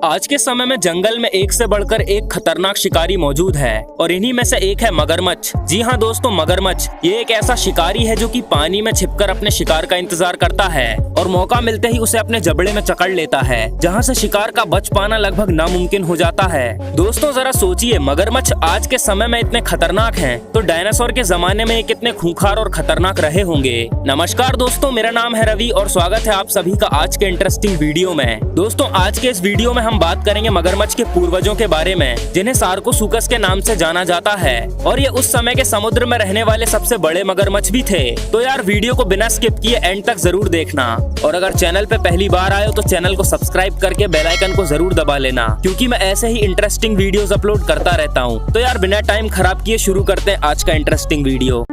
आज के समय में जंगल में एक से बढ़कर एक खतरनाक शिकारी मौजूद है और इन्हीं में से एक है मगरमच्छ। जी हाँ दोस्तों, मगरमच्छ ये एक ऐसा शिकारी है जो कि पानी में छिपकर अपने शिकार का इंतजार करता है और मौका मिलते ही उसे अपने जबड़े में जकड़ लेता है, जहाँ से शिकार का बच पाना लगभग नामुमकिन हो जाता है। दोस्तों जरा सोचिए, मगरमच्छ आज के समय में इतने खतरनाक हैं, तो डायनासोर के जमाने में ये कितने खूंखार और खतरनाक रहे होंगे। नमस्कार दोस्तों, मेरा नाम है रवि और स्वागत है आप सभी का आज के इंटरेस्टिंग वीडियो में। दोस्तों आज के इस वीडियो में हम बात करेंगे मगरमच्छ के पूर्वजों के बारे में, जिन्हें सार्कोसुकस के नाम से जाना जाता है और ये उस समय के समुद्र में रहने वाले सबसे बड़े मगरमच्छ भी थे। तो यार वीडियो को बिना स्किप किए एंड तक जरूर देखना और अगर चैनल पे पहली बार आए हो तो चैनल को सब्सक्राइब करके बेल आइकन को जरूर दबा लेना, क्योंकि मैं ऐसे ही इंटरेस्टिंग वीडियोस अपलोड करता रहता हूँ। तो यार बिना टाइम खराब किए शुरू करते हैं आज का इंटरेस्टिंग वीडियो।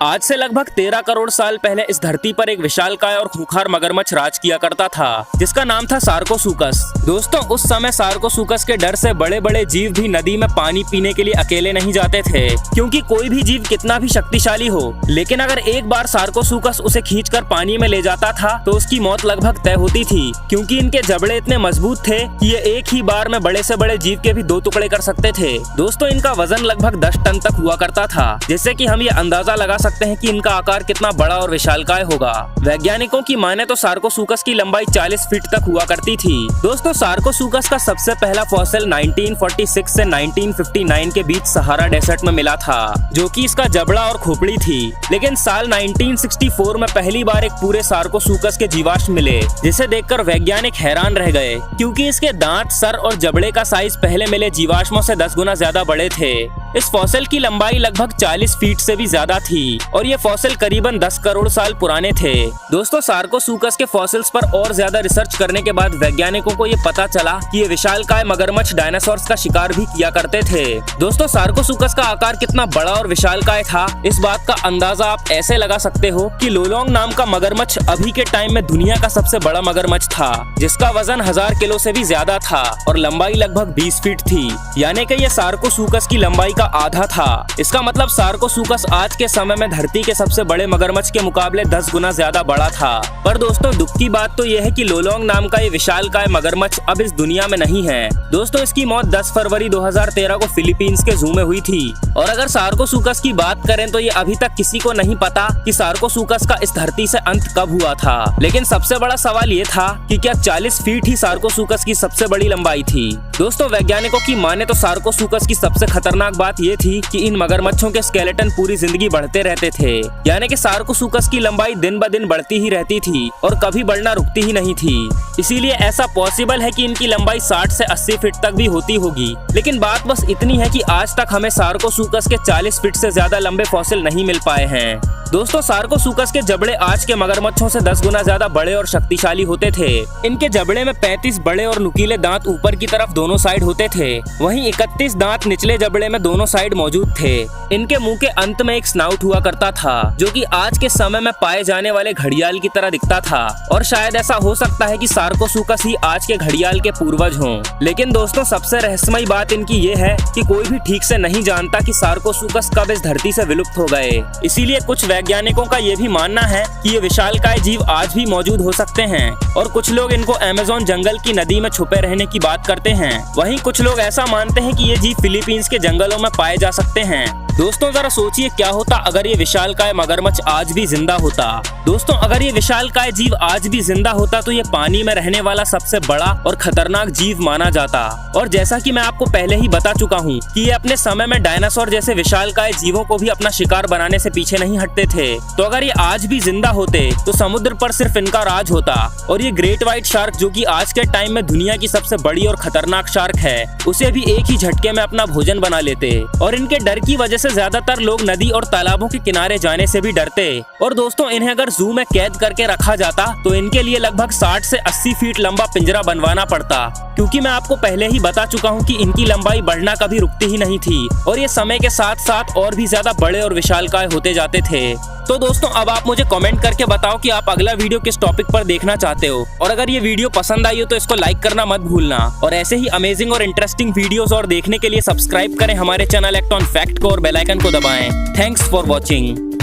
आज से लगभग 13 करोड़ साल पहले इस धरती पर एक विशालकाय और खूंखार मगरमच्छ राज किया करता था, जिसका नाम था सार्कोसुकस। दोस्तों उस समय सार्कोसुकस के डर से बड़े बड़े जीव भी नदी में पानी पीने के लिए अकेले नहीं जाते थे, क्योंकि कोई भी जीव कितना भी शक्तिशाली हो, लेकिन अगर एक बार सार्कोसुकस उसे खींचकर पानी में ले जाता था तो उसकी मौत लगभग तय होती थी, क्योंकि इनके जबड़े इतने मजबूत थे कि ये एक ही बार में बड़े से बड़े जीव के भी 2 टुकड़े कर सकते थे। दोस्तों इनका वजन लगभग 10 टन तक हुआ करता था, जिससे कि हम ये अंदाजा लगा सकते हैं कि इनका आकार कितना बड़ा और विशालकाय होगा। वैज्ञानिकों की माने तो सार्कोसुकस की लंबाई 40 फीट तक हुआ करती थी। दोस्तों सार्कोसुकस का सबसे पहला फॉसिल 1946 से 1959 के बीच सहारा डेजर्ट में मिला था, जो कि इसका जबड़ा और खोपड़ी थी। लेकिन साल 1964 में पहली बार एक पूरे सार्कोसुकस के जीवाश्म मिले, जिसे देखकर वैज्ञानिक हैरान रह गए, क्योंकि इसके दांत, सर और जबड़े का साइज पहले मिले जीवाश्मों से 10 गुना ज्यादा बड़े थे। इस फॉसिल की लंबाई लगभग 40 फीट से भी ज्यादा थी और ये फॉसिल करीबन 10 करोड़ साल पुराने थे। दोस्तों सार्कोसुकस के फॉसिल्स पर और ज्यादा रिसर्च करने के बाद वैज्ञानिकों को ये पता चला कि ये विशालकाय मगरमच्छ डायनासोर्स का शिकार भी किया करते थे। दोस्तों सार्कोसुकस का आकार कितना बड़ा और विशालकाय था, इस बात का अंदाजा आप ऐसे लगा सकते हो कि लोलोंग नाम का मगरमच्छ अभी के टाइम में दुनिया का सबसे बड़ा मगरमच्छ था, जिसका वजन 1000 किलो से भी ज्यादा था और लंबाई लगभग 20 फीट थी, यानी कि ये सार्कोसुकस की लंबाई का आधा था। इसका मतलब सार्कोसुकस आज के समय में धरती के सबसे बड़े मगरमच्छ के मुकाबले 10 गुना ज्यादा बड़ा था। पर दोस्तों दुख की बात तो यह है कि लोलोंग नाम का ये विशालकाय मगरमच्छ अब इस दुनिया में नहीं है। दोस्तों इसकी मौत 10 फरवरी 2013 को फिलीपींस के जू में हुई थी। और अगर सार्कोसुकस की बात करें तो ये अभी तक किसी को नहीं पता कि सार्कोसुकस का इस धरती से अंत कब हुआ था। लेकिन सबसे बड़ा सवाल ये था कि क्या 40 फीट ही सार्कोसुकस की सबसे बड़ी लंबाई थी। दोस्तों वैज्ञानिकों की माने तो सार्कोसुकस की सबसे खतरनाक बात ये थी कि इन मगरमच्छों के स्केलेटन पूरी जिंदगी बढ़ते रहते थे, यानी कि सार्कोसुकस की लंबाई दिन ब दिन बढ़ती ही रहती थी और कभी बढ़ना रुकती ही नहीं थी। इसीलिए ऐसा पॉसिबल है कि इनकी लंबाई 60 से 80 फीट तक भी होती होगी। लेकिन बात बस इतनी है कि आज तक हमें सार्कोसुकस के 40 फीट से ज्यादा लंबे फॉसिल नहीं मिल पाए हैं। दोस्तों सार्कोसुकस के जबड़े आज के मगरमच्छों से 10 गुना ज्यादा बड़े और शक्तिशाली होते थे। इनके जबड़े में 35 बड़े और नुकीले दांत ऊपर की तरफ दोनों साइड होते थे, वहीं 31 दांत निचले जबड़े में दोनों साइड मौजूद थे। इनके मुंह के अंत में एक स्नाउट हुआ करता था, जो कि आज के समय में पाए जाने वाले घड़ियाल की तरह दिखता था और शायद ऐसा हो सकता है कि सार्कोसुकस ही आज के घड़ियाल के पूर्वज हों। लेकिन दोस्तों सबसे रहस्यमयी बात इनकी ये है कि कोई भी ठीक से नहीं जानता कि सार्कोसुकस कब इस धरती से विलुप्त हो गए। इसीलिए कुछ वैज्ञानिकों का ये भी मानना है कि ये विशालकाय जीव आज भी मौजूद हो सकते हैं और कुछ लोग इनको अमेज़न जंगल की नदी में छुपे रहने की बात करते हैं। वहीं कुछ लोग ऐसा मानते हैं कि ये जीव फिलीपींस के जंगलों में पाए जा सकते हैं। दोस्तों जरा सोचिए क्या होता अगर ये विशालकाय मगरमच्छ आज भी जिंदा होता। दोस्तों अगर ये विशालकाय जीव आज भी जिंदा होता तो ये पानी में रहने वाला सबसे बड़ा और खतरनाक जीव माना जाता। और जैसा कि मैं आपको पहले ही बता चुका हूँ कि ये अपने समय में डायनासोर जैसे विशालकाय जीवों को भी अपना शिकार बनाने से पीछे नहीं हटते थे। तो अगर ये आज भी जिंदा होते तो समुद्र पर सिर्फ इनका राज होता और ये ग्रेट व्हाइट शार्क, जो कि आज के टाइम में दुनिया की सबसे बड़ी और खतरनाक शार्क है, उसे भी एक ही झटके में अपना भोजन बना लेते। और इनके डर की वजह से ज्यादातर लोग नदी और तालाबों के किनारे जाने से भी डरते। और दोस्तों इन्हें अगर जू में कैद करके रखा जाता तो इनके लिए लगभग 60 से 80 फीट लंबा पिंजरा बनवाना पड़ता, क्योंकि मैं आपको पहले ही बता चुका हूँ कि इनकी लंबाई बढ़ना कभी रुकती ही नहीं थी और ये समय के साथ साथ और भी ज्यादा बड़े और विशालकाय होते जाते थे। तो दोस्तों अब आप मुझे कमेंट करके बताओ कि आप अगला वीडियो किस टॉपिक पर देखना चाहते हो, और अगर ये वीडियो पसंद आई हो तो इसको लाइक करना मत भूलना। और ऐसे ही अमेजिंग और इंटरेस्टिंग वीडियोस और देखने के लिए सब्सक्राइब करें हमारे चैनल एक्ट ऑन फैक्ट को और बेल आइकन को दबाएं। Thanks for watching.